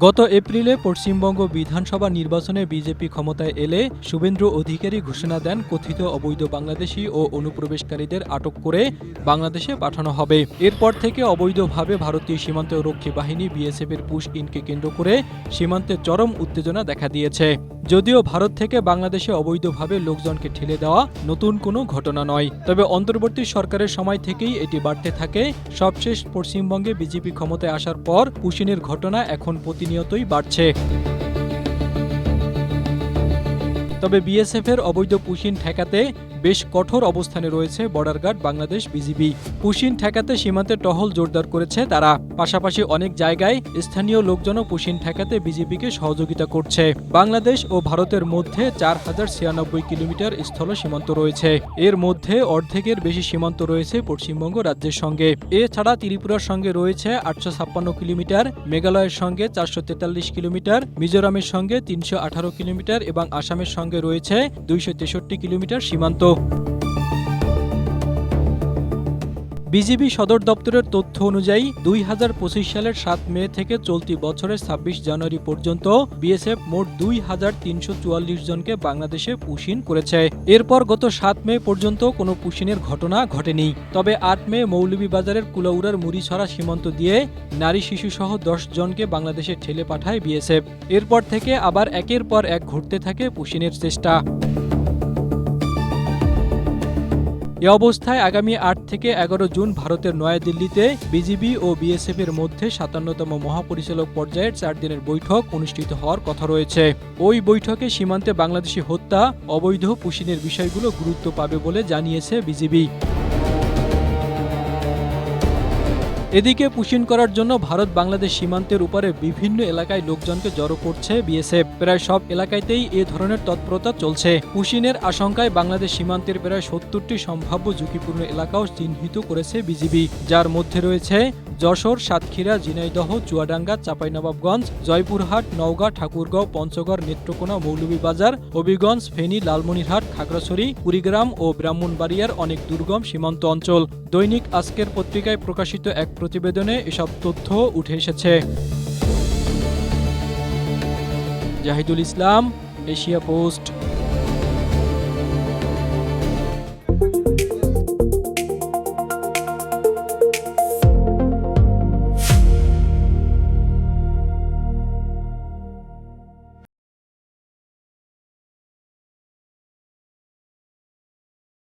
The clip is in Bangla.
গত এপ্রিলে পশ্চিমবঙ্গ বিধানসভা নির্বাচনে বিজেপি ক্ষমতায় এলে শুভেন্দু অধিকারী ঘোষণা দেন কথিত অবৈধ বাংলাদেশি ও অনুপ্রবেশকারীদের আটক করে বাংলাদেশে পাঠানো হবে। এরপর থেকে অবৈধভাবে ভারতীয় সীমান্ত রক্ষী বাহিনী বিএসএফের পুশ ইনকে কেন্দ্র করে সীমান্তে চরম উত্তেজনা দেখা দিয়েছে। যদিও ভারত থেকে বাংলাদেশে অবৈধভাবে লোকজনকে ঠেলে দেওয়া নতুন কোনো ঘটনা নয়, তবে অন্তর্বর্তী সরকারের সময় থেকেই এটি বাড়তে থাকে। সবশেষ পশ্চিমবঙ্গে বিজেপি ক্ষমতায় আসার পর পুশিনের ঘটনা এখন প্রতিনিয়তই বাড়ছে। তবে বিএসএফের অবৈধ পুশিন ঠেকাতে বেশ কঠোর অবস্থানে রয়েছে border guard Bangladesh BGB. Push in ঠেকাতে সীমান্তে টহল জোরদার করেছে তারা। পাশাপাশি অনেক জায়গায় স্থানীয় লোকজনও পুশিন ঠেকাতে বিজিবিকে সহযোগিতা করছে। বাংলাদেশ ও ভারতের মধ্যে 4096 কিলোমিটার স্থল সীমান্ত রয়েছে। এর মধ্যে অর্ধেকের বেশি সীমান্ত রয়েছে পশ্চিমবঙ্গ রাজ্যের সঙ্গে। এছাড়া ত্রিপুরার সঙ্গে রয়েছে 856 কিলোমিটার, মেঘালয়ের সঙ্গে 443 কিলোমিটার, মিজোরামের সঙ্গে 318 কিলোমিটার এবং আসামের সঙ্গে রয়েছে 263 কিলোমিটার সীমান্ত। বিজিবি সদর দপ্তরের তথ্য অনুযায়ী 2025 সালের 7 মে থেকে চলতি বছরের 26 জানুয়ারি পর্যন্ত বিএসএফ মোট 2344 জনকে বাংলাদেশে পুশিন করেছে। এরপর গত 7 মে পর্যন্ত কোনো পুশিনের ঘটনা ঘটেনি। তবে 8 মে মৌলভীবাজারের কুলাউড়ার মুড়িছড়া সীমান্ত দিয়ে নারী শিশুসহ 10 জনকে বাংলাদেশে ঠেলে পাঠায় বিএসএফ। এরপর থেকে আবার একের পর এক ঘটতে থাকে পুশিনের চেষ্টা। এ অবস্থায় আগামী 8 থেকে 11 জুন ভারতের নয়াদিল্লিতে বিজিবি ও বিএসএফের মধ্যে 57তম মহাপরিচালক পর্যায়ের 4 দিনের বৈঠক অনুষ্ঠিত হওয়ার কথা রয়েছে। ওই বৈঠকে সীমান্তে বাংলাদেশি হত্যা, অবৈধ পুশিনের বিষয়গুলো গুরুত্ব পাবে বলে জানিয়েছে বিজিবি। এদিকে পুশিন করার জন্য ভারত বাংলাদেশ সীমান্তের উপরে বিভিন্ন এলাকায় লোকজনকে জড়ো করছে বিএসএফ। প্রায় সব এলাকাতেই এ ধরনের তৎপরতা চলছে। পুশিনের আশঙ্কায় বাংলাদেশ সীমান্তের প্রায় 70টি সম্ভাব্য ঝুঁকিপূর্ণ এলাকাও চিহ্নিত করেছে বিজিবি, যার মধ্যে রয়েছে যশোর, সাতক্ষীরা, ঝিনাইদহ, চুয়াডাঙ্গা, চাঁপাইনবাবগঞ্জ, জয়পুরহাট, নওগাঁ, ঠাকুরগাঁও, পঞ্চগড়, নেত্রকোনা, মৌলভীবাজার, হবিগঞ্জ, ফেনী, লালমনিরহাট, খাগড়াছড়ি, কুড়িগ্রাম ও ব্রাহ্মণবাড়িয়ার অনেক দুর্গম সীমান্ত অঞ্চল। দৈনিক আজকের পত্রিকায় প্রকাশিত এক প্রতিবেদনে এসব তথ্য উঠে এসেছে। জাহিদুল ইসলাম, এশিয়া পোস্ট।